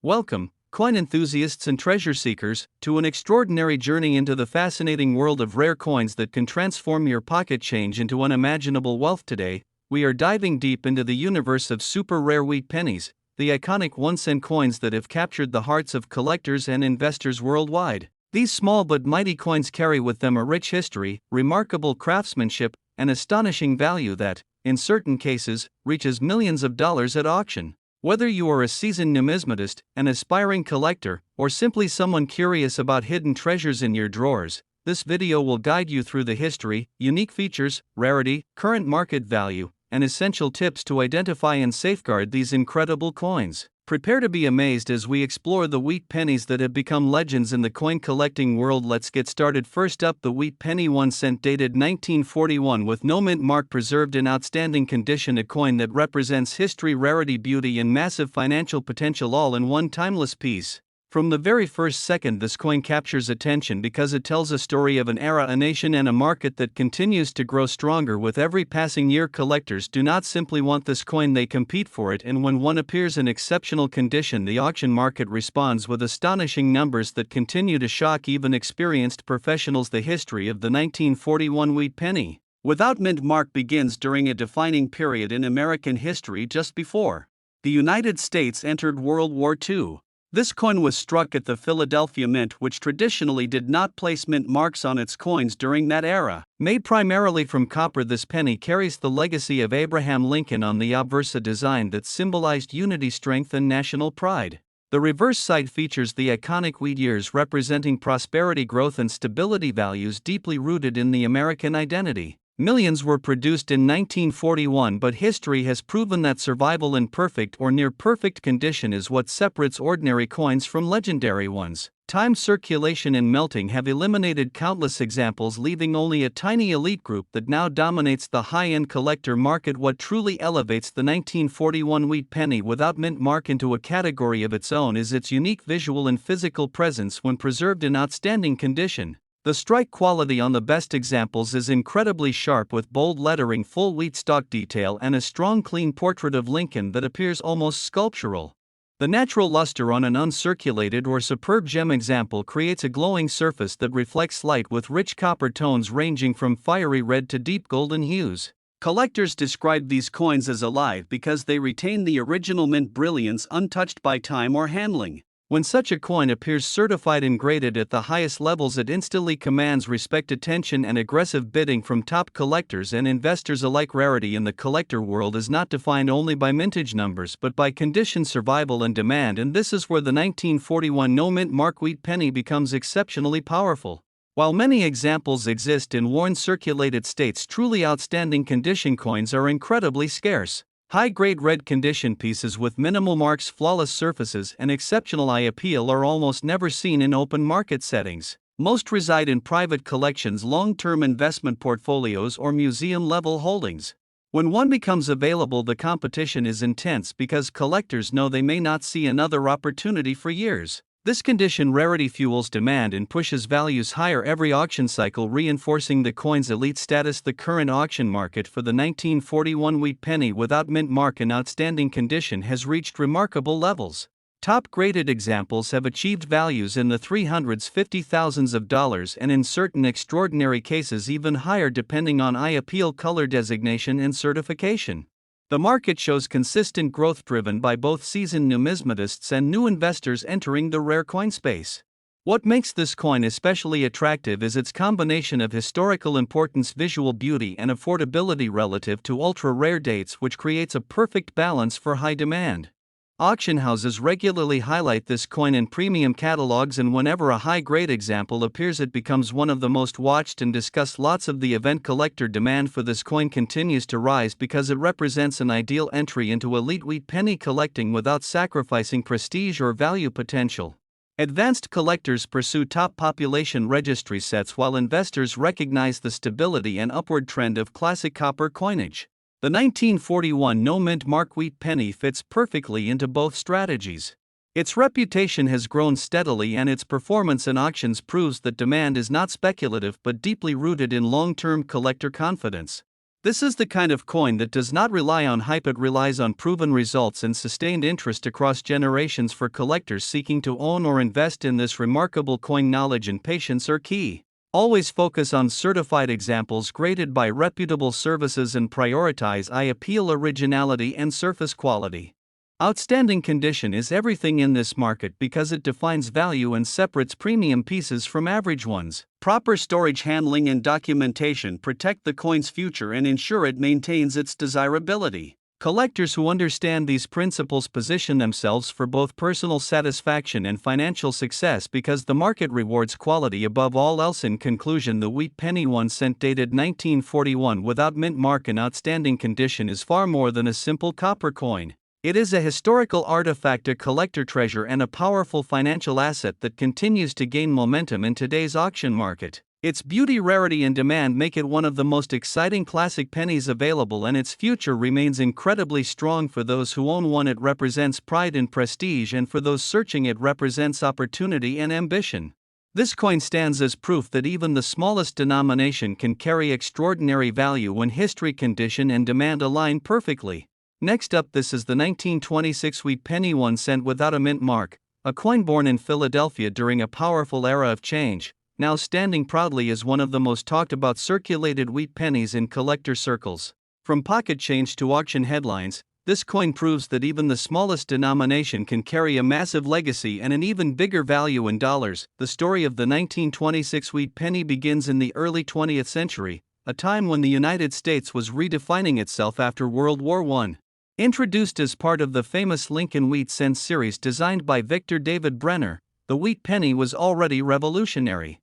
Welcome, coin enthusiasts and treasure seekers, to an extraordinary journey into the fascinating world of rare coins that can transform your pocket change into unimaginable wealth. Today, we are diving deep into the universe of super rare wheat pennies, the iconic 1-cent coins that have captured the hearts of collectors and investors worldwide. These small but mighty coins carry with them a rich history, remarkable craftsmanship, and astonishing value that, in certain cases, reaches millions of dollars at auction. Whether you are a seasoned numismatist, an aspiring collector, or simply someone curious about hidden treasures in your drawers, this video will guide you through the history, unique features, rarity, current market value, and essential tips to identify and safeguard these incredible coins. Prepare to be amazed as we explore the wheat pennies that have become legends in the coin collecting world. Let's get started. First up, the wheat penny 1 cent, dated 1941 with no mint mark, preserved in outstanding condition. A coin that represents history, rarity, beauty, and massive financial potential all in one timeless piece. From the very first second, this coin captures attention because it tells a story of an era, a nation, and a market that continues to grow stronger with every passing year. Collectors do not simply want this coin, they compete for it, and when one appears in exceptional condition, the auction market responds with astonishing numbers that continue to shock even experienced professionals. The history of the 1941 wheat penny without mint mark begins during a defining period in American history just before the United States entered World War II. This coin was struck at the Philadelphia Mint, which traditionally did not place mint marks on its coins during that era. Made primarily from copper, this penny carries the legacy of Abraham Lincoln on the obverse, a design that symbolized unity, strength, and national pride. The reverse side features the iconic wheat ears, representing prosperity, growth, and stability, values deeply rooted in the American identity. Millions were produced in 1941, but history has proven that survival in perfect or near perfect condition is what separates ordinary coins from legendary ones. Time, circulation, and melting have eliminated countless examples, leaving only a tiny elite group that now dominates the high-end collector market. What truly elevates the 1941 wheat penny without mint mark into a category of its own is its unique visual and physical presence when preserved in outstanding condition. The strike quality on the best examples is incredibly sharp, with bold lettering, full wheat stock detail, and a strong, clean portrait of Lincoln that appears almost sculptural. The natural luster on an uncirculated or superb gem example creates a glowing surface that reflects light with rich copper tones ranging from fiery red to deep golden hues. Collectors describe these coins as alive because they retain the original mint brilliance, untouched by time or handling. When such a coin appears certified and graded at the highest levels, it instantly commands respect, attention, and aggressive bidding from top collectors and investors alike. Rarity in the collector world is not defined only by mintage numbers but by condition, survival, and demand, and this is where the 1941 no mint mark wheat penny becomes exceptionally powerful. While many examples exist in worn, circulated states, truly outstanding condition coins are incredibly scarce. High-grade red condition pieces with minimal marks, flawless surfaces, and exceptional eye appeal are almost never seen in open market settings. Most reside in private collections, long-term investment portfolios, or museum-level holdings. When one becomes available, the competition is intense because collectors know they may not see another opportunity for years. This condition rarity fuels demand and pushes values higher every auction cycle, reinforcing the coin's elite status. The current auction market for the 1941 wheat penny without mint mark in outstanding condition has reached remarkable levels. Top-graded examples have achieved values in the 300s, $50,000s, and in certain extraordinary cases even higher, depending on eye appeal, color designation, and certification. The market shows consistent growth driven by both seasoned numismatists and new investors entering the rare coin space. What makes this coin especially attractive is its combination of historical importance, visual beauty, and affordability relative to ultra-rare dates, which creates a perfect balance for high demand. Auction houses regularly highlight this coin in premium catalogs, and whenever a high-grade example appears, it becomes one of the most watched and discussed. Lots of the event collector demand for this coin continues to rise because it represents an ideal entry into elite wheat penny collecting without sacrificing prestige or value potential. Advanced collectors pursue top population registry sets, while investors recognize the stability and upward trend of classic copper coinage. The 1941 no mint mark wheat penny fits perfectly into both strategies. Its reputation has grown steadily, and its performance in auctions proves that demand is not speculative but deeply rooted in long-term collector confidence. This is the kind of coin that does not rely on hype, it relies on proven results and sustained interest across generations. For collectors seeking to own or invest in this remarkable coin, knowledge and patience are key. Always focus on certified examples graded by reputable services and prioritize eye appeal, originality, and surface quality. Outstanding condition is everything in this market because it defines value and separates premium pieces from average ones. Proper storage, handling, and documentation protect the coin's future and ensure it maintains its desirability. Collectors who understand these principles position themselves for both personal satisfaction and financial success because the market rewards quality above all else. In conclusion, the Wheat Penny 1 cent dated 1941 without mint mark in outstanding condition is far more than a simple copper coin. It is a historical artifact, a collector treasure, and a powerful financial asset that continues to gain momentum in today's auction market. Its beauty, rarity, and demand make it one of the most exciting classic pennies available, and its future remains incredibly strong. For those who own one, it represents pride and prestige, and for those searching, it represents opportunity and ambition. This coin stands as proof that even the smallest denomination can carry extraordinary value when history, condition, and demand align perfectly. Next up, this is the 1926 Wheat Penny 1 cent without a mint mark, a coin born in Philadelphia during a powerful era of change, now standing proudly as one of the most talked about circulated wheat pennies in collector circles. From pocket change to auction headlines, this coin proves that even the smallest denomination can carry a massive legacy and an even bigger value in dollars. The story of the 1926 Wheat Penny begins in the early 20th century, a time when the United States was redefining itself after World War I. Introduced as part of the famous Lincoln Wheat Cent series designed by Victor David Brenner, the Wheat Penny was already revolutionary.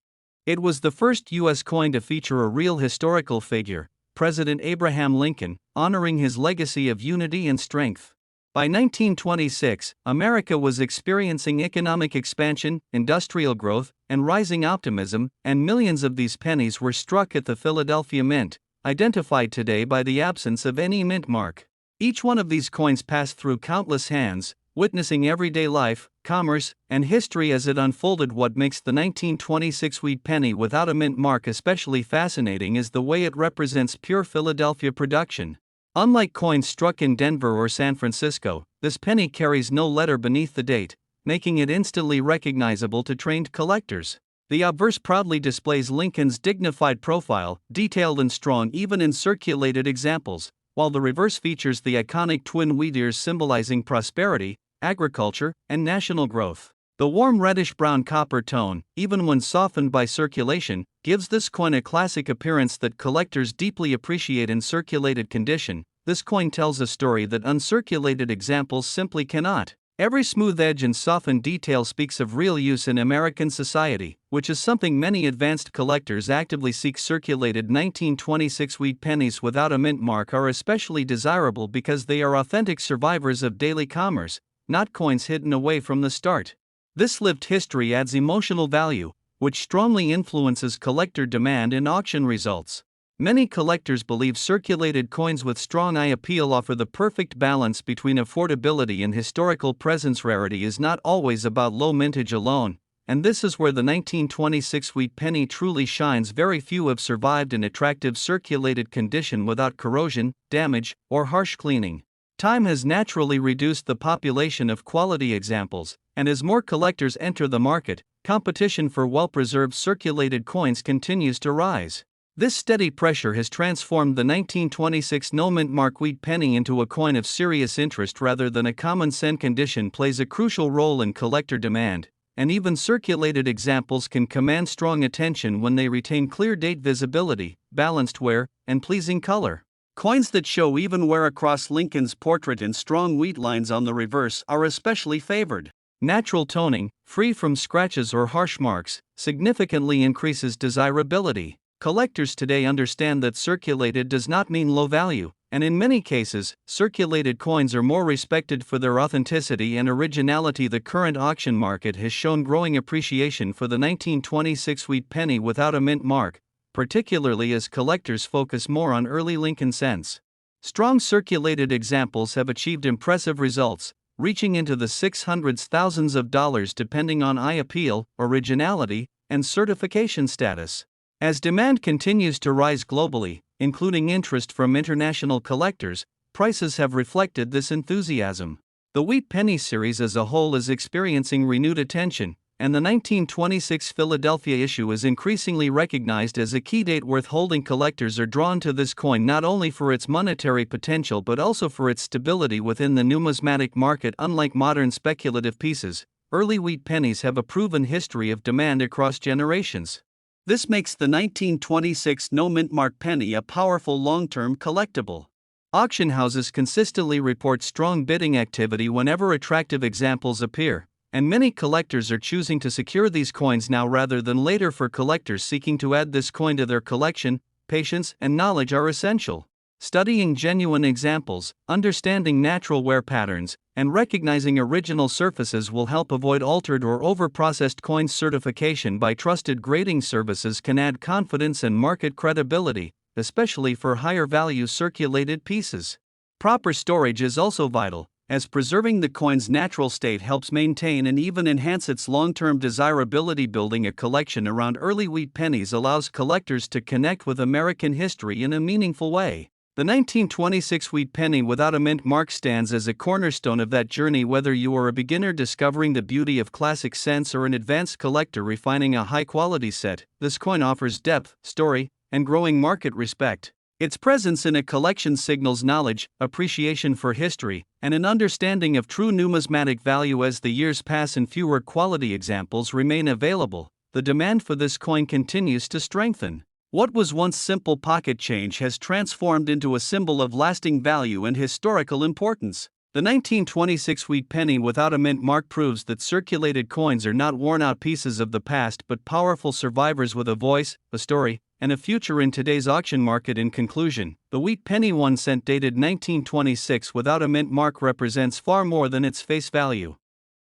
It was the first U.S. coin to feature a real historical figure, President Abraham Lincoln, honoring his legacy of unity and strength. By 1926, America was experiencing economic expansion, industrial growth, and rising optimism, and millions of these pennies were struck at the Philadelphia Mint, identified today by the absence of any mint mark. Each one of these coins passed through countless hands, witnessing everyday life, commerce, and history as it unfolded. What makes the 1926 Wheat Penny without a mint mark especially fascinating is the way it represents pure Philadelphia production. Unlike coins struck in Denver or San Francisco, this penny carries no letter beneath the date, making it instantly recognizable to trained collectors. The obverse proudly displays Lincoln's dignified profile, detailed and strong even in circulated examples, while the reverse features the iconic twin wheat ears symbolizing prosperity, agriculture, and national growth. The warm reddish-brown copper tone, even when softened by circulation, gives this coin a classic appearance that collectors deeply appreciate in circulated condition. This coin tells a story that uncirculated examples simply cannot. Every smooth edge and softened detail speaks of real use in American society, which is something many advanced collectors actively seek. Circulated 1926 Wheat Pennies without a mint mark are especially desirable because they are authentic survivors of daily commerce, not coins hidden away from the start. This lived history adds emotional value, which strongly influences collector demand and auction results. Many collectors believe circulated coins with strong eye appeal offer the perfect balance between affordability and historical presence. Rarity is not always about low mintage alone, and this is where the 1926 Wheat Penny truly shines. Very few have survived in attractive circulated condition without corrosion, damage, or harsh cleaning. Time has naturally reduced the population of quality examples, and as more collectors enter the market, competition for well-preserved circulated coins continues to rise. This steady pressure has transformed the 1926 no-mint mark Wheat Penny into a coin of serious interest rather than a common cent. Condition plays a crucial role in collector demand, and even circulated examples can command strong attention when they retain clear date visibility, balanced wear, and pleasing color. Coins that show even wear across Lincoln's portrait and strong wheat lines on the reverse are especially favored. Natural toning, free from scratches or harsh marks, significantly increases desirability. Collectors today understand that circulated does not mean low value, and in many cases, circulated coins are more respected for their authenticity and originality. The current auction market has shown growing appreciation for the 1926 Wheat Penny without a mint mark, particularly as collectors focus more on early Lincoln cents. Strong circulated examples have achieved impressive results, reaching into the $600,000s of dollars depending on eye appeal, originality, and certification status. As demand continues to rise globally, including interest from international collectors. Prices have reflected this enthusiasm. The Wheat Penny series as a whole is experiencing renewed attention, and the 1926 Philadelphia issue is increasingly recognized as a key date worth holding. Collectors are drawn to this coin not only for its monetary potential but also for its stability within the numismatic market. Unlike modern speculative pieces, early wheat pennies have a proven history of demand across generations. This makes the 1926 no-mint mark penny a powerful long-term collectible. Auction houses consistently report strong bidding activity whenever attractive examples appear, and many collectors are choosing to secure these coins now rather than later. For collectors seeking to add this coin to their collection, patience and knowledge are essential. Studying genuine examples, understanding natural wear patterns, and recognizing original surfaces will help avoid altered or over-processed coins. Certification by trusted grading services can add confidence and market credibility, especially for higher-value circulated pieces. Proper storage is also vital, as preserving the coin's natural state helps maintain and even enhance its long-term desirability. Building a collection around early wheat pennies allows collectors to connect with American history in a meaningful way. The 1926 wheat penny without a mint mark stands as a cornerstone of that journey. Whether you are a beginner discovering the beauty of classic scents or an advanced collector refining a high-quality set, this coin offers depth, story, and growing market respect. Its presence in a collection signals knowledge, appreciation for history, and an understanding of true numismatic value. As the years pass and fewer quality examples remain available, the demand for this coin continues to strengthen. What was once simple pocket change has transformed into a symbol of lasting value and historical importance. The 1926 wheat penny without a mint mark proves that circulated coins are not worn-out pieces of the past but powerful survivors with a voice, a story, and a future in today's auction market. In conclusion, the wheat penny 1 cent dated 1926 without a mint mark represents far more than its face value.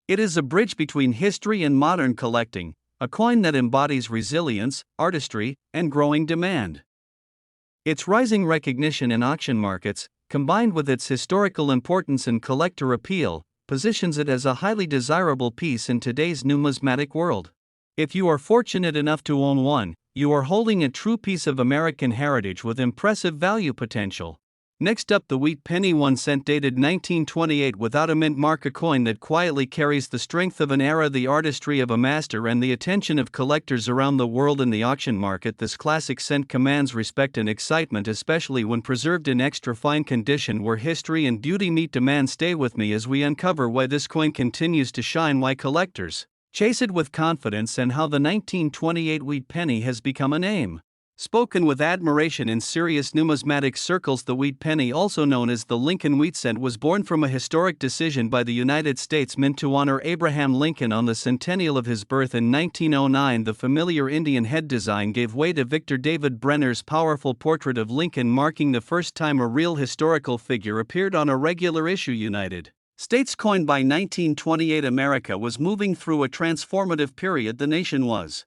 It is a bridge between history and modern collecting, a coin that embodies resilience, artistry, and growing demand. Its rising recognition in auction markets, combined with its historical importance and collector appeal, positions it as a highly desirable piece in today's numismatic world. If you are fortunate enough to own one, you are holding a true piece of American heritage with impressive value potential. Next up, the wheat penny 1 cent dated 1928 without a mint mark, a coin that quietly carries the strength of an era, the artistry of a master, and the attention of collectors around the world. In the auction market, this classic cent commands respect and excitement, especially when preserved in extra fine condition where history and beauty meet demand. Stay with me as we uncover why this coin continues to shine, why collectors chase it with confidence, and how the 1928 wheat penny has become a name spoken with admiration in serious numismatic circles. The wheat penny, also known as the Lincoln wheat cent, was born from a historic decision by the United States Mint to honor Abraham Lincoln on the centennial of his birth in 1909. The familiar Indian head design gave way to Victor David Brenner's powerful portrait of Lincoln, marking the first time a real historical figure appeared on a regular issue. United States coin by 1928, America was moving through a transformative period. The nation was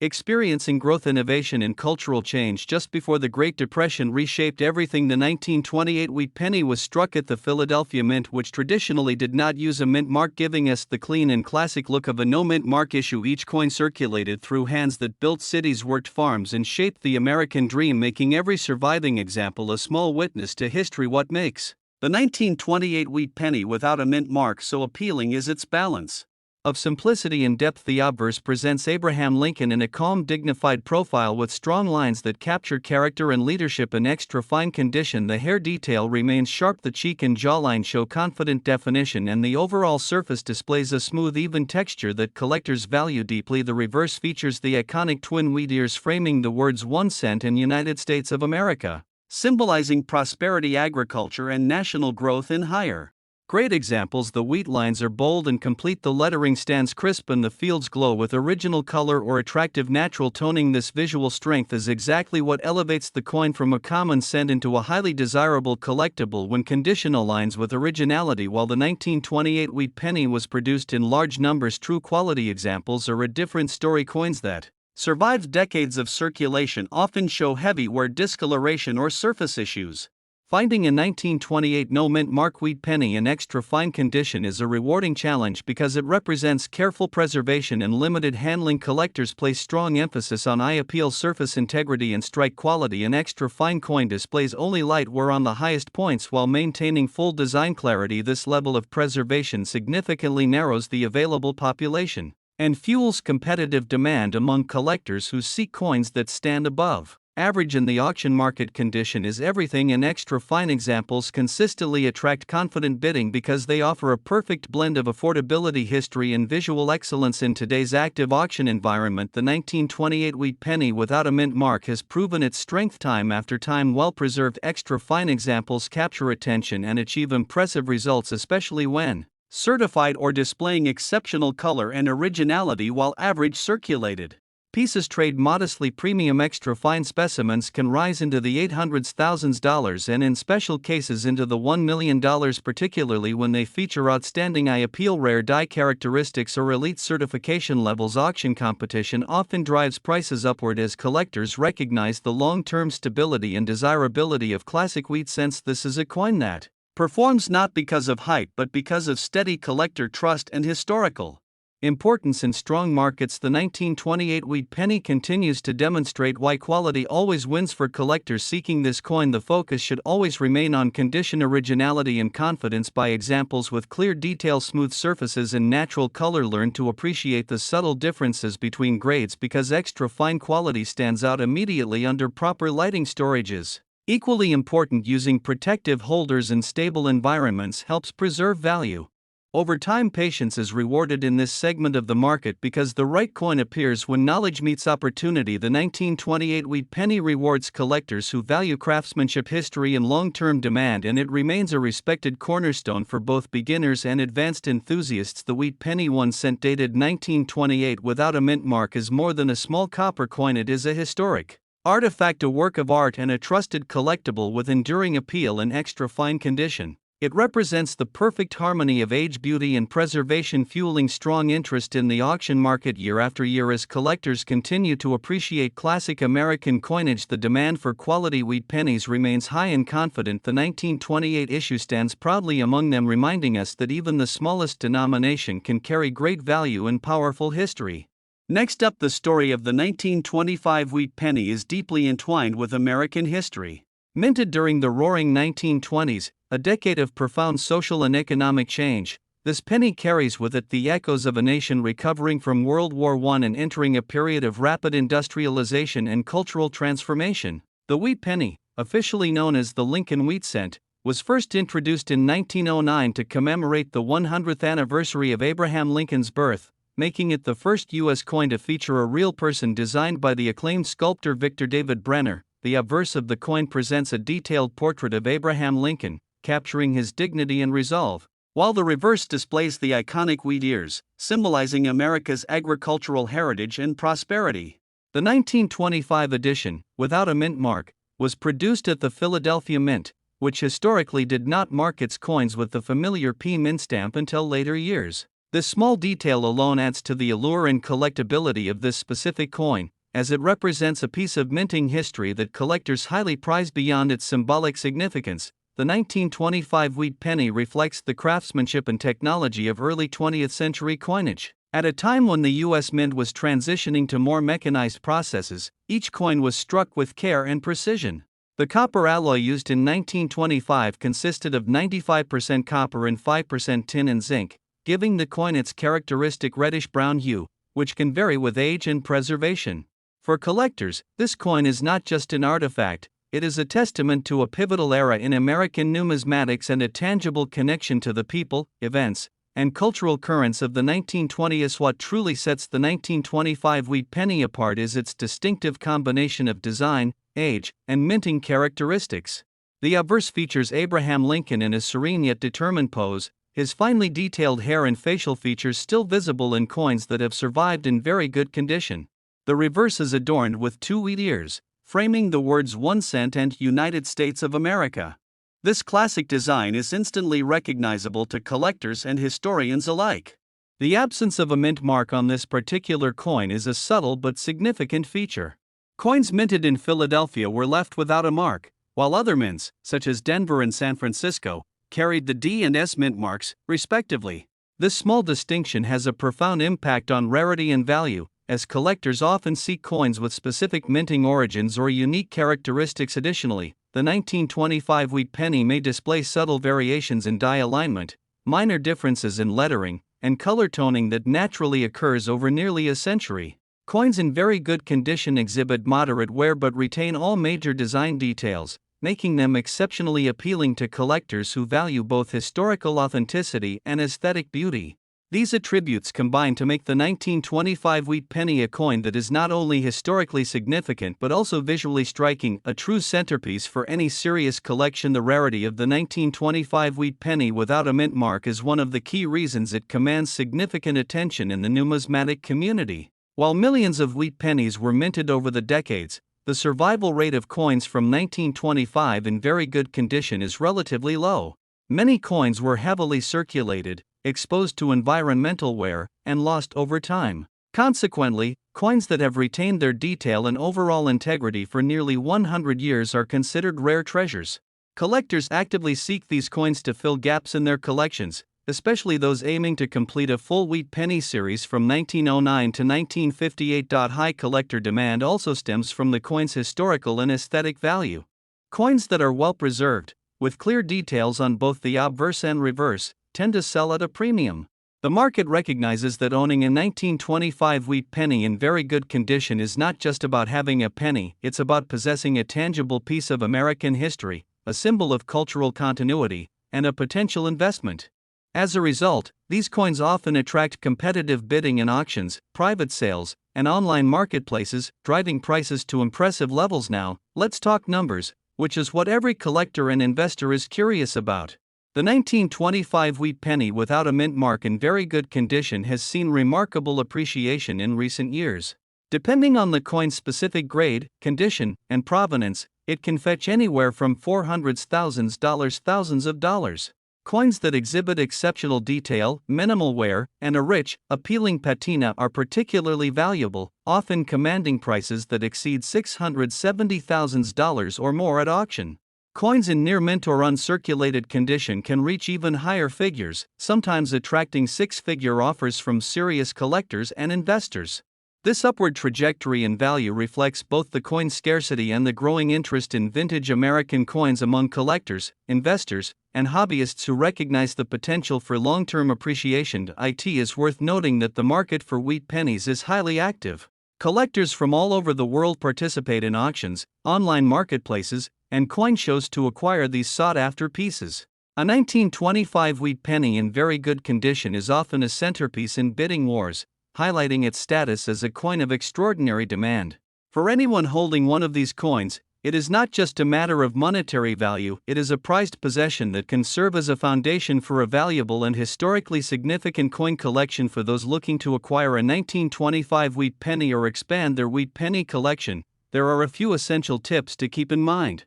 experiencing growth, innovation, and cultural change just before the Great Depression reshaped everything. The 1928 wheat penny was struck at the Philadelphia Mint, which traditionally did not use a mint mark, giving us the clean and classic look of a no-mint mark issue. Each coin circulated through hands that built cities, worked farms, and shaped the American dream, making every surviving example a small witness to history. What makes the 1928 wheat penny without a mint mark so appealing is its balance of simplicity and depth. The obverse presents Abraham Lincoln in a calm, dignified profile with strong lines that capture character and leadership in extra fine condition. The hair detail remains sharp, the cheek and jawline show confident definition, and the overall surface displays a smooth, even texture that collectors value deeply. The reverse features the iconic twin wheat ears framing the words 1 cent and United States of America, symbolizing prosperity, agriculture, and national growth. In higher grade examples, the wheat lines are bold and complete, the lettering stands crisp, and the fields glow with original color or attractive natural toning. This visual strength is exactly what elevates the coin from a common cent into a highly desirable collectible when condition aligns with originality. While the 1928 wheat penny was produced in large numbers, true quality examples are a different story. Coins that survived decades of circulation often show heavy wear, discoloration, or surface issues. Finding a 1928 no-mint mark wheat penny in extra fine condition is a rewarding challenge because it represents careful preservation and limited handling. Collectors place strong emphasis on eye appeal, surface integrity, and strike quality. An extra fine coin displays only light wear on the highest points while maintaining full design clarity. This level of preservation significantly narrows the available population and fuels competitive demand among collectors who seek coins that stand above average in the auction market. Condition is everything, and extra fine examples consistently attract confident bidding because they offer a perfect blend of affordability, history, and visual excellence. In today's active auction environment, the 1928 wheat penny without a mint mark has proven its strength time after time. Well-preserved extra fine examples capture attention and achieve impressive results, especially when certified or displaying exceptional color and originality, while average circulated pieces trade modestly. Premium extra fine specimens can rise into the $800,000 and in special cases into the $1 million, particularly when they feature outstanding eye appeal, rare die characteristics, or elite certification levels. Auction competition often drives prices upward as collectors recognize the long-term stability and desirability of classic wheat. Since this is a coin that performs not because of hype but because of steady collector trust and historical importance in strong markets, the 1928 wheat penny continues to demonstrate why quality always wins for collectors seeking this coin. The focus should always remain on condition, originality, and confidence. By examples with clear detail, smooth surfaces, and natural color. Learn to appreciate the subtle differences between grades because extra fine quality stands out immediately under proper lighting. Storage is equally important. Using protective holders in stable environments helps preserve value. Over time, patience is rewarded in this segment of the market because the right coin appears when knowledge meets opportunity. The 1928 wheat penny rewards collectors who value craftsmanship, history, and long-term demand, and it remains a respected cornerstone for both beginners and advanced enthusiasts. The wheat penny 1 cent dated 1928 without a mint mark is more than a small copper coin. It is a historic artifact, a work of art, and a trusted collectible with enduring appeal in extra fine condition. It represents the perfect harmony of age, beauty, and preservation, fueling strong interest in the auction market year after year as collectors continue to appreciate classic American coinage. The demand for quality wheat pennies remains high and confident. The 1928 issue stands proudly among them, reminding us that even the smallest denomination can carry great value and powerful history. Next up, the story of the 1925 wheat penny is deeply entwined with American history. Minted during the Roaring 1920s, a decade of profound social and economic change, this penny carries with it the echoes of a nation recovering from World War I and entering a period of rapid industrialization and cultural transformation. The wheat penny, officially known as the Lincoln wheat cent, was first introduced in 1909 to commemorate the 100th anniversary of Abraham Lincoln's birth, making it the first U.S. coin to feature a real person designed by the acclaimed sculptor Victor David Brenner. The obverse of the coin presents a detailed portrait of Abraham Lincoln, capturing his dignity and resolve, while the reverse displays the iconic wheat ears, symbolizing America's agricultural heritage and prosperity. The 1925 edition, without a mint mark, was produced at the Philadelphia Mint, which historically did not mark its coins with the familiar P mint stamp until later years. This small detail alone adds to the allure and collectability of this specific coin, as it represents a piece of minting history that collectors highly prize. Beyond its symbolic significance, the 1925 wheat penny reflects the craftsmanship and technology of early 20th century coinage. At a time when the U.S. Mint was transitioning to more mechanized processes, each coin was struck with care and precision. The copper alloy used in 1925 consisted of 95% copper and 5% tin and zinc, giving the coin its characteristic reddish-brown hue, which can vary with age and preservation. For collectors, this coin is not just an artifact, it is a testament to a pivotal era in American numismatics and a tangible connection to the people, events, and cultural currents of the 1920s. What truly sets the 1925 wheat penny apart is its distinctive combination of design, age, and minting characteristics. The obverse features Abraham Lincoln in a serene yet determined pose, his finely detailed hair and facial features still visible in coins that have survived in very good condition. The reverse is adorned with two wheat ears, framing the words 1 cent and United States of America. This classic design is instantly recognizable to collectors and historians alike. The absence of a mint mark on this particular coin is a subtle but significant feature. Coins minted in Philadelphia were left without a mark, while other mints, such as Denver and San Francisco, carried the D and S mint marks, respectively. This small distinction has a profound impact on rarity and value, as collectors often seek coins with specific minting origins or unique characteristics. Additionally, the 1925 wheat penny may display subtle variations in die alignment, minor differences in lettering, and color toning that naturally occurs over nearly a century. Coins in very good condition exhibit moderate wear but retain all major design details, making them exceptionally appealing to collectors who value both historical authenticity and aesthetic beauty. These attributes combine to make the 1925 wheat penny a coin that is not only historically significant but also visually striking, a true centerpiece for any serious collection. The rarity of the 1925 wheat penny without a mint mark is one of the key reasons it commands significant attention in the numismatic community. While millions of wheat pennies were minted over the decades, the survival rate of coins from 1925 in very good condition is relatively low. Many coins were heavily circulated, exposed to environmental wear, and lost over time. Consequently, coins that have retained their detail and overall integrity for nearly 100 years are considered rare treasures. Collectors actively seek these coins to fill gaps in their collections, especially those aiming to complete a full wheat penny series from 1909 to 1958. High collector demand also stems from the coin's historical and aesthetic value. Coins that are well preserved, with clear details on both the obverse and reverse, tend to sell at a premium. The market recognizes that owning a 1925 wheat penny in very good condition is not just about having a penny, it's about possessing a tangible piece of American history, a symbol of cultural continuity, and a potential investment. As a result, these coins often attract competitive bidding in auctions, private sales, and online marketplaces, driving prices to impressive levels. Now, let's talk numbers, which is what every collector and investor is curious about. The 1925 wheat penny without a mint mark in very good condition has seen remarkable appreciation in recent years. Depending on the coin's specific grade, condition, and provenance, it can fetch anywhere from $400,000 to thousands of dollars. Coins that exhibit exceptional detail, minimal wear, and a rich, appealing patina are particularly valuable, often commanding prices that exceed $670,000 or more at auction. Coins in near mint or uncirculated condition can reach even higher figures, sometimes attracting six-figure offers from serious collectors and investors. This upward trajectory in value reflects both the coin's scarcity and the growing interest in vintage American coins among collectors, investors, and hobbyists who recognize the potential for long-term appreciation. It is worth noting that the market for wheat pennies is highly active. Collectors from all over the world participate in auctions, online marketplaces, and coin shows to acquire these sought-after pieces. A 1925 wheat penny in very good condition is often a centerpiece in bidding wars, highlighting its status as a coin of extraordinary demand. For anyone holding one of these coins, it is not just a matter of monetary value, it is a prized possession that can serve as a foundation for a valuable and historically significant coin collection. For those looking to acquire a 1925 wheat penny or expand their wheat penny collection, there are a few essential tips to keep in mind.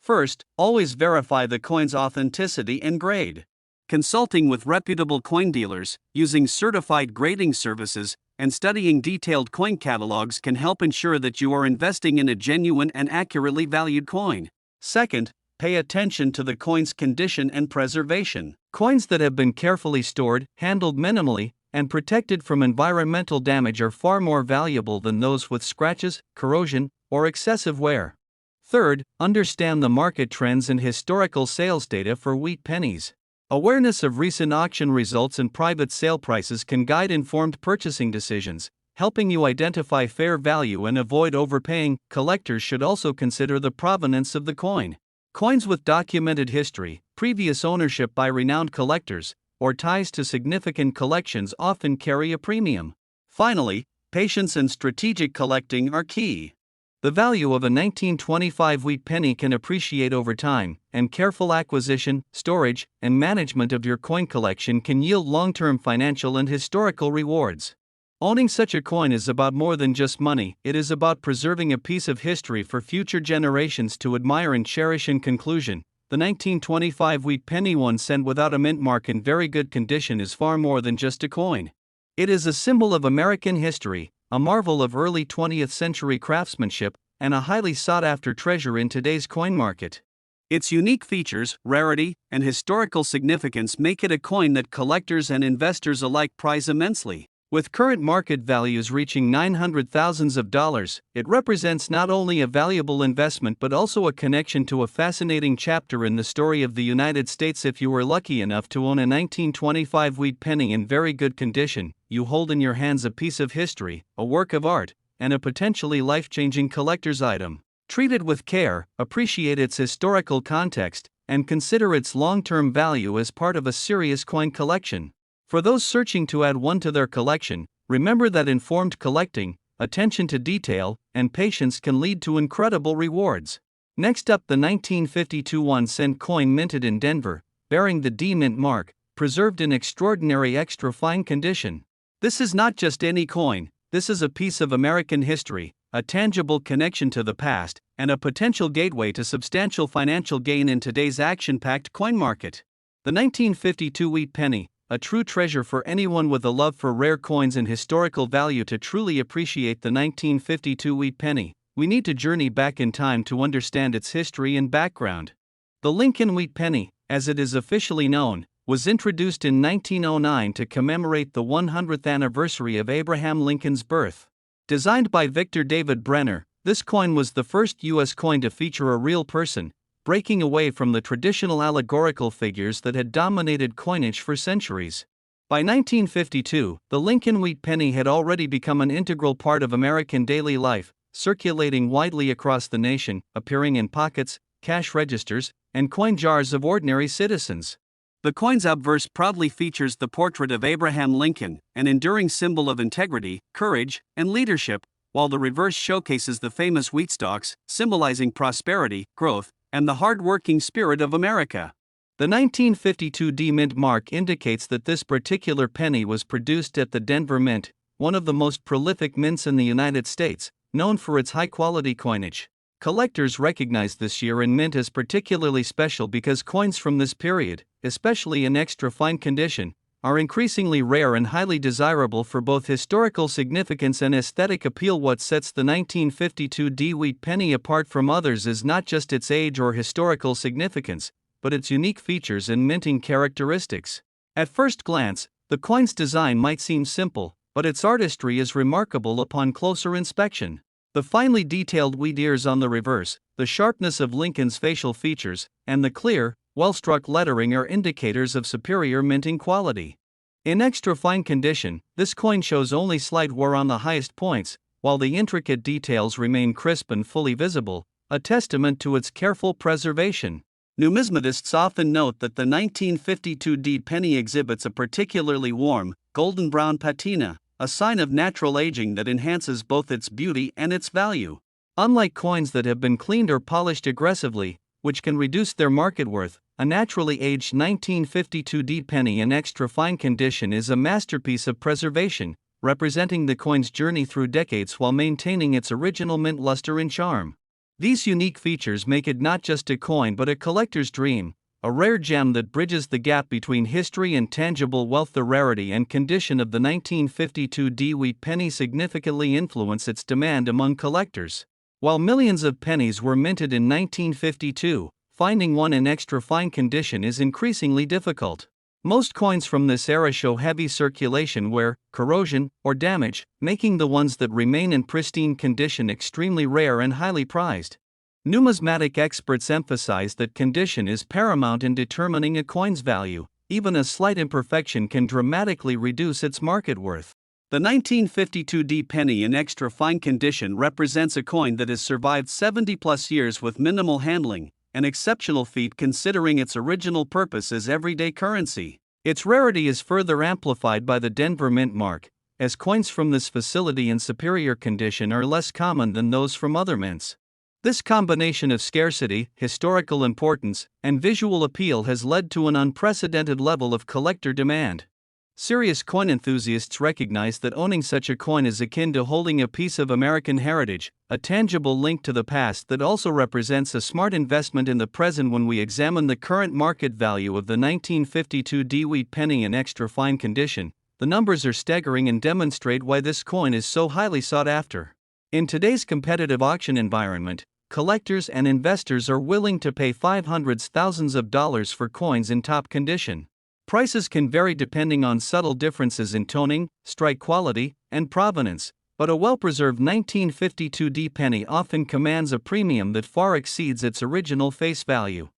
First, always verify the coin's authenticity and grade. Consulting with reputable coin dealers, using certified grading services, and studying detailed coin catalogs can help ensure that you are investing in a genuine and accurately valued coin. Second, pay attention to the coin's condition and preservation. Coins that have been carefully stored, handled minimally, and protected from environmental damage are far more valuable than those with scratches, corrosion, or excessive wear. Third, understand the market trends and historical sales data for wheat pennies. Awareness of recent auction results and private sale prices can guide informed purchasing decisions, helping you identify fair value and avoid overpaying. Collectors should also consider the provenance of the coin. Coins with documented history, previous ownership by renowned collectors, or ties to significant collections often carry a premium. Finally, patience and strategic collecting are key. The value of a 1925 wheat penny can appreciate over time, and careful acquisition, storage, and management of your coin collection can yield long-term financial and historical rewards. Owning such a coin is about more than just money, it is about preserving a piece of history for future generations to admire and cherish. In conclusion, the 1925 wheat penny, one cent without a mint mark in very good condition, is far more than just a coin. It is a symbol of American history, a marvel of early 20th century craftsmanship, and a highly sought-after treasure in today's coin market. Its unique features, rarity, and historical significance make it a coin that collectors and investors alike prize immensely. With current market values reaching $900,000, it represents not only a valuable investment but also a connection to a fascinating chapter in the story of the United States. If you were lucky enough to own a 1925 wheat penny in very good condition, you hold in your hands a piece of history, a work of art, and a potentially life-changing collector's item. Treat it with care, appreciate its historical context, and consider its long-term value as part of a serious coin collection. For those searching to add one to their collection, remember that informed collecting, attention to detail, and patience can lead to incredible rewards. Next up, the 1952 1-cent coin minted in Denver, bearing the D Mint mark, preserved in extraordinary extra fine condition. This is not just any coin, this is a piece of American history, a tangible connection to the past, and a potential gateway to substantial financial gain in today's action-packed coin market. The 1952 wheat penny, a true treasure for anyone with a love for rare coins and historical value. To truly appreciate the 1952 wheat penny, we need to journey back in time to understand its history and background. The Lincoln wheat penny, as it is officially known, was introduced in 1909 to commemorate the 100th anniversary of Abraham Lincoln's birth. Designed by Victor David Brenner, this coin was the first U.S. coin to feature a real person, breaking away from the traditional allegorical figures that had dominated coinage for centuries. By 1952, the Lincoln wheat penny had already become an integral part of American daily life, circulating widely across the nation, appearing in pockets, cash registers, and coin jars of ordinary citizens. The coin's obverse proudly features the portrait of Abraham Lincoln, an enduring symbol of integrity, courage, and leadership, while the reverse showcases the famous wheat stalks, symbolizing prosperity, growth, and the hard-working spirit of America. The 1952 D Mint mark indicates that this particular penny was produced at the Denver Mint, one of the most prolific mints in the United States, known for its high-quality coinage. Collectors recognize this year in mint as particularly special because coins from this period, especially in extra fine condition, are increasingly rare and highly desirable for both historical significance and aesthetic appeal. What sets the 1952 D wheat penny apart from others is not just its age or historical significance, but its unique features and minting characteristics. At first glance, the coin's design might seem simple, but its artistry is remarkable upon closer inspection. The finely detailed wheat ears on the reverse, the sharpness of Lincoln's facial features, and the clear, well-struck lettering are indicators of superior minting quality. In extra fine condition, this coin shows only slight wear on the highest points, while the intricate details remain crisp and fully visible, a testament to its careful preservation. Numismatists often note that the 1952 D penny exhibits a particularly warm, golden brown patina, a sign of natural aging that enhances both its beauty and its value. Unlike coins that have been cleaned or polished aggressively, which can reduce their market worth, a naturally aged 1952 D penny in extra fine condition is a masterpiece of preservation, representing the coin's journey through decades while maintaining its original mint luster and charm. These unique features make it not just a coin but a collector's dream, a rare gem that bridges the gap between history and tangible wealth. The rarity and condition of the 1952 D wheat penny significantly influence its demand among collectors. While millions of pennies were minted in 1952, finding one in extra fine condition is increasingly difficult. Most coins from this era show heavy circulation wear, corrosion, or damage, making the ones that remain in pristine condition extremely rare and highly prized. Numismatic experts emphasize that condition is paramount in determining a coin's value. Even a slight imperfection can dramatically reduce its market worth. The 1952 D penny in extra fine condition represents a coin that has survived 70-plus years with minimal handling, an exceptional feat considering its original purpose as everyday currency. Its rarity is further amplified by the Denver Mint mark, as coins from this facility in superior condition are less common than those from other mints. This combination of scarcity, historical importance, and visual appeal has led to an unprecedented level of collector demand. Serious coin enthusiasts recognize that owning such a coin is akin to holding a piece of American heritage, a tangible link to the past that also represents a smart investment in the present. When we examine the current market value of the 1952 D wheat penny in extra fine condition, the numbers are staggering and demonstrate why this coin is so highly sought after. In today's competitive auction environment, collectors and investors are willing to pay thousands of dollars for coins in top condition. Prices can vary depending on subtle differences in toning, strike quality, and provenance, but a well-preserved 1952 D penny often commands a premium that far exceeds its original face value.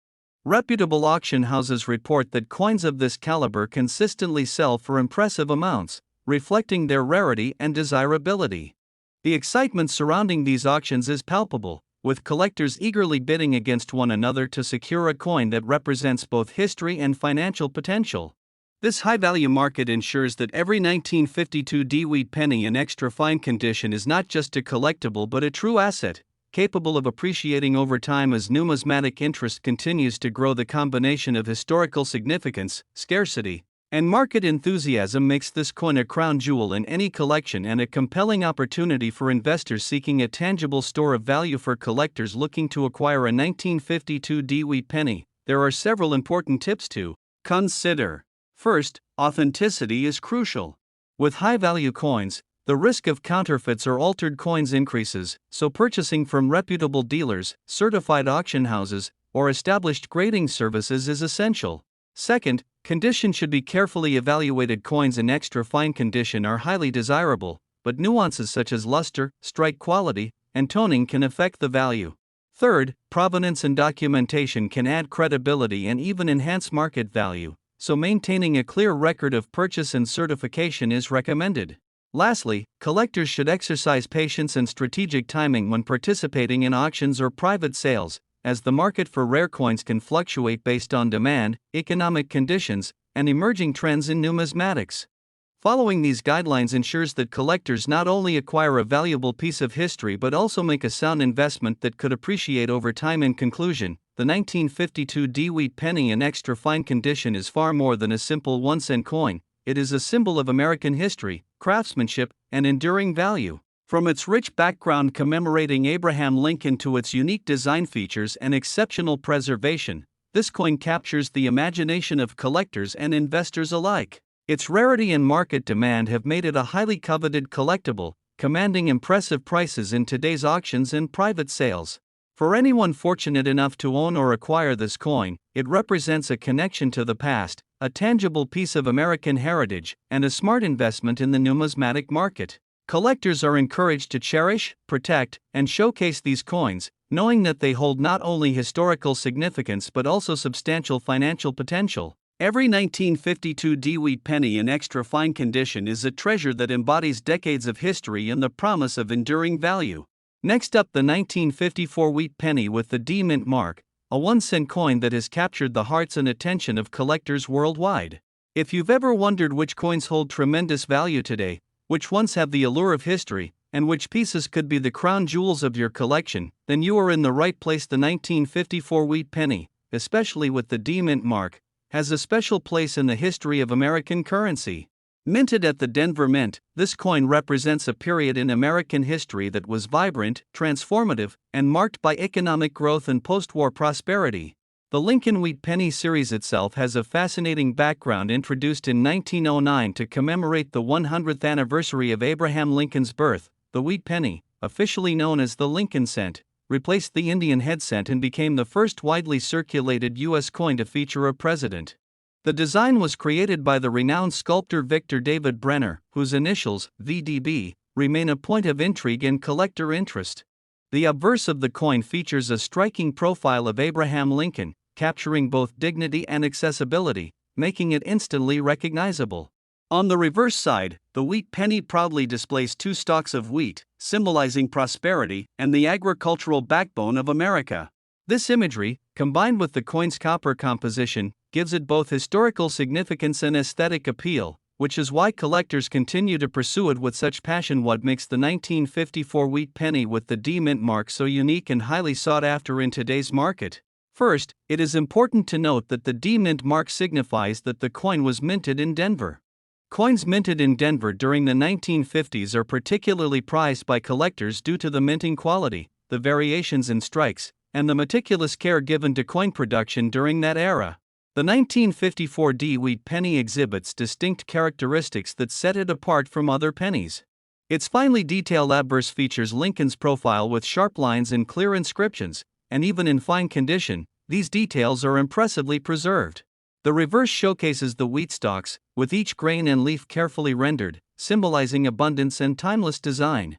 Reputable auction houses report that coins of this caliber consistently sell for impressive amounts, reflecting their rarity and desirability. The excitement surrounding these auctions is palpable, with collectors eagerly bidding against one another to secure a coin that represents both history and financial potential. This high-value market ensures that every 1952 D Wheat penny in extra fine condition is not just a collectible but a true asset, capable of appreciating over time as numismatic interest continues to grow. The combination of historical significance, scarcity, and market enthusiasm makes this coin a crown jewel in any collection and a compelling opportunity for investors seeking a tangible store of value. For collectors looking to acquire a 1952 D Wheat penny, there are several important tips to consider. First, authenticity is crucial. With high-value coins, the risk of counterfeits or altered coins increases, so purchasing from reputable dealers, certified auction houses, or established grading services is essential. Second, condition should be carefully evaluated. Coins in extra fine condition are highly desirable, but nuances such as luster, strike quality, and toning can affect the value. Third, provenance and documentation can add credibility and even enhance market value, so maintaining a clear record of purchase and certification is recommended. Lastly, collectors should exercise patience and strategic timing when participating in auctions or private sales, as the market for rare coins can fluctuate based on demand, economic conditions, and emerging trends in numismatics. Following these guidelines ensures that collectors not only acquire a valuable piece of history but also make a sound investment that could appreciate over time. In conclusion, the 1952 D Wheat penny in extra fine condition is far more than a simple 1-cent coin. It is a symbol of American history, craftsmanship, and enduring value. From its rich background commemorating Abraham Lincoln to its unique design features and exceptional preservation, this coin captures the imagination of collectors and investors alike. Its rarity and market demand have made it a highly coveted collectible, commanding impressive prices in today's auctions and private sales. For anyone fortunate enough to own or acquire this coin, it represents a connection to the past, a tangible piece of American heritage, and a smart investment in the numismatic market. Collectors are encouraged to cherish, protect, and showcase these coins, knowing that they hold not only historical significance but also substantial financial potential. Every 1952 D Wheat penny in extra fine condition is a treasure that embodies decades of history and the promise of enduring value. Next up, the 1954 Wheat penny with the D Mint mark, a 1-cent coin that has captured the hearts and attention of collectors worldwide. If you've ever wondered which coins hold tremendous value today, which ones have the allure of history, and which pieces could be the crown jewels of your collection, then you are in the right place. The 1954 Wheat penny, especially with the D Mint mark, has a special place in the history of American currency. Minted at the Denver Mint, this coin represents a period in American history that was vibrant, transformative, and marked by economic growth and post-war prosperity. The Lincoln Wheat Penny series itself has a fascinating background. Introduced in 1909 to commemorate the 100th anniversary of Abraham Lincoln's birth, the Wheat Penny, officially known as the Lincoln cent, replaced the Indian head cent and became the first widely circulated U.S. coin to feature a president. The design was created by the renowned sculptor Victor David Brenner, whose initials, VDB, remain a point of intrigue and collector interest. The obverse of the coin features a striking profile of Abraham Lincoln, capturing both dignity and accessibility, making it instantly recognizable. On the reverse side, the Wheat Penny proudly displays 2 stalks of wheat, symbolizing prosperity and the agricultural backbone of America. This imagery, combined with the coin's copper composition, gives it both historical significance and aesthetic appeal, which is why collectors continue to pursue it with such passion. What makes the 1954 Wheat Penny with the D Mint mark so unique and highly sought after in today's market? First, it is important to note that the D Mint mark signifies that the coin was minted in Denver. Coins minted in Denver during the 1950s are particularly prized by collectors due to the minting quality, the variations in strikes, and the meticulous care given to coin production during that era. The 1954 D Wheat Penny exhibits distinct characteristics that set it apart from other pennies. Its finely detailed obverse features Lincoln's profile with sharp lines and clear inscriptions, and even in fine condition, these details are impressively preserved. The reverse showcases the wheat stalks, with each grain and leaf carefully rendered, symbolizing abundance and timeless design.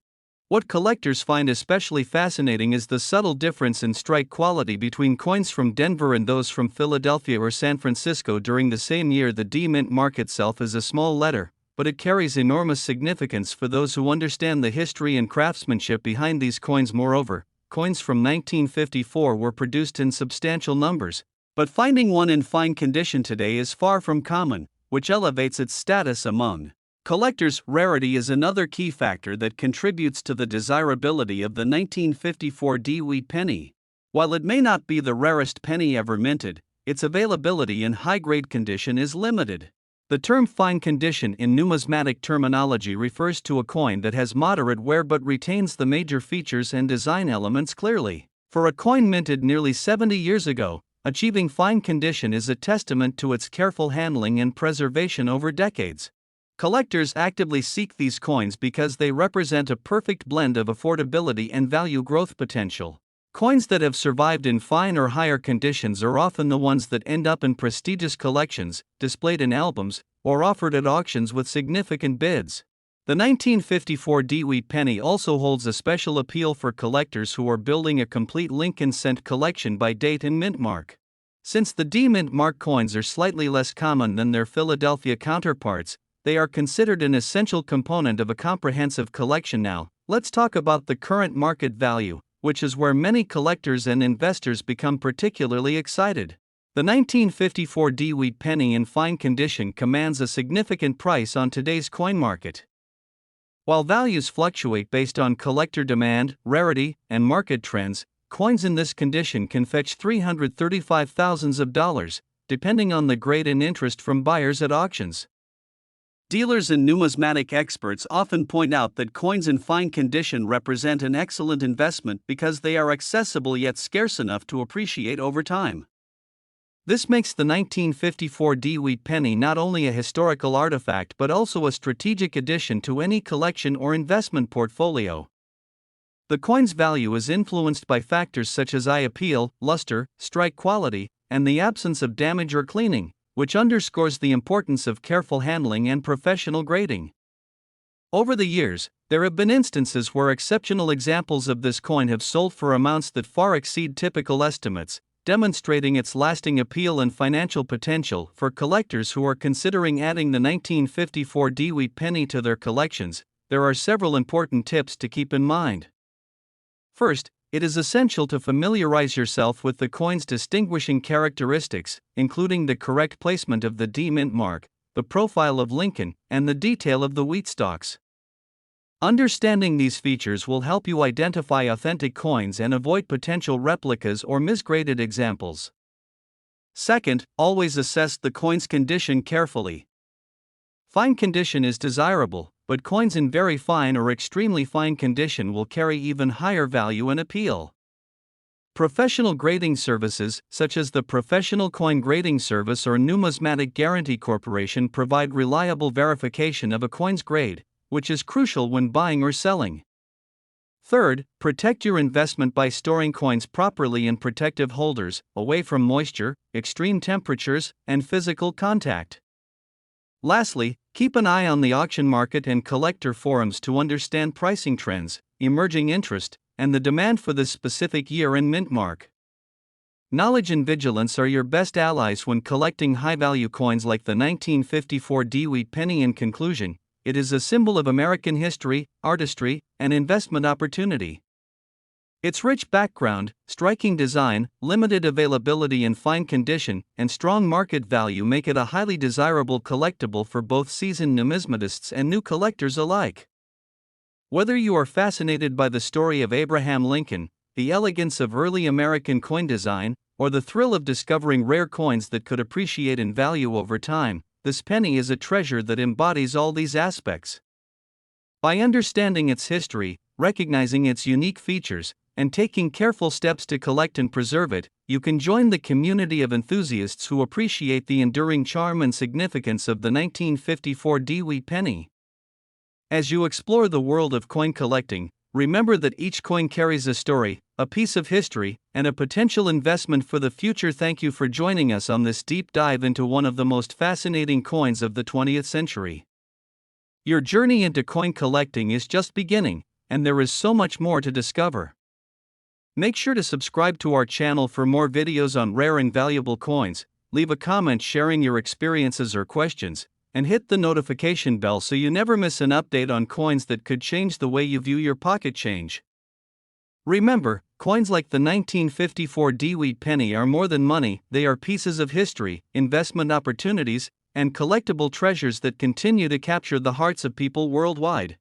What collectors find especially fascinating is the subtle difference in strike quality between coins from Denver and those from Philadelphia or San Francisco during the same year. The D mint mark itself is a small letter, but it carries enormous significance for those who understand the history and craftsmanship behind these coins. Moreover, coins from 1954 were produced in substantial numbers, but finding one in fine condition today is far from common, which elevates its status among collectors. Rarity is another key factor that contributes to the desirability of the 1954 D Wheat Penny. While it may not be the rarest penny ever minted, its availability in high-grade condition is limited. The term fine condition in numismatic terminology refers to a coin that has moderate wear but retains the major features and design elements clearly. For a coin minted nearly 70 years ago, achieving fine condition is a testament to its careful handling and preservation over decades. Collectors actively seek these coins because they represent a perfect blend of affordability and value growth potential. Coins that have survived in fine or higher conditions are often the ones that end up in prestigious collections, displayed in albums, or offered at auctions with significant bids. The 1954 D Wheat Penny also holds a special appeal for collectors who are building a complete Lincoln cent collection by date and mint mark. Since the D mint mark coins are slightly less common than their Philadelphia counterparts, they are considered an essential component of a comprehensive collection. Now, let's talk about the current market value, which is where many collectors and investors become particularly excited. The 1954 D Wheat Penny in fine condition commands a significant price on today's coin market. While values fluctuate based on collector demand, rarity, and market trends, coins in this condition can fetch $335,000, depending on the grade and interest from buyers at auctions. Dealers and numismatic experts often point out that coins in fine condition represent an excellent investment because they are accessible yet scarce enough to appreciate over time. This makes the 1954 D Wheat Penny not only a historical artifact but also a strategic addition to any collection or investment portfolio. The coin's value is influenced by factors such as eye appeal, luster, strike quality, and the absence of damage or cleaning, which underscores the importance of careful handling and professional grading. Over the years, there have been instances where exceptional examples of this coin have sold for amounts that far exceed typical estimates, demonstrating its lasting appeal and financial potential. For collectors who are considering adding the 1954 D Wheat Penny to their collections, there are several important tips to keep in mind. First, it is essential to familiarize yourself with the coin's distinguishing characteristics, including the correct placement of the D mint mark, the profile of Lincoln, and the detail of the wheat stalks. Understanding these features will help you identify authentic coins and avoid potential replicas or misgraded examples. Second, always assess the coin's condition carefully. Fine condition is desirable, but coins in very fine or extremely fine condition will carry even higher value and appeal. Professional grading services, such as the Professional Coin Grading Service or Numismatic Guarantee Corporation, provide reliable verification of a coin's grade, which is crucial when buying or selling. Third, protect your investment by storing coins properly in protective holders, away from moisture, extreme temperatures, and physical contact. Lastly, keep an eye on the auction market and collector forums to understand pricing trends, emerging interest, and the demand for this specific year and mint mark. Knowledge and vigilance are your best allies when collecting high-value coins like the 1954 D Wheat Penny. In conclusion, it is a symbol of American history, artistry, and investment opportunity. Its rich background, striking design, limited availability in fine condition, and strong market value make it a highly desirable collectible for both seasoned numismatists and new collectors alike. Whether you are fascinated by the story of Abraham Lincoln, the elegance of early American coin design, or the thrill of discovering rare coins that could appreciate in value over time, this penny is a treasure that embodies all these aspects. By understanding its history, recognizing its unique features, and taking careful steps to collect and preserve it, you can join the community of enthusiasts who appreciate the enduring charm and significance of the 1954 D Wheat Penny. As you explore the world of coin collecting, remember that each coin carries a story, a piece of history, and a potential investment for the future. Thank you for joining us on this deep dive into one of the most fascinating coins of the 20th century. Your journey into coin collecting is just beginning, and there is so much more to discover. Make sure to subscribe to our channel for more videos on rare and valuable coins, leave a comment sharing your experiences or questions, and hit the notification bell so you never miss an update on coins that could change the way you view your pocket change. Remember, coins like the 1954 Wheat Penny are more than money, they are pieces of history, investment opportunities, and collectible treasures that continue to capture the hearts of people worldwide.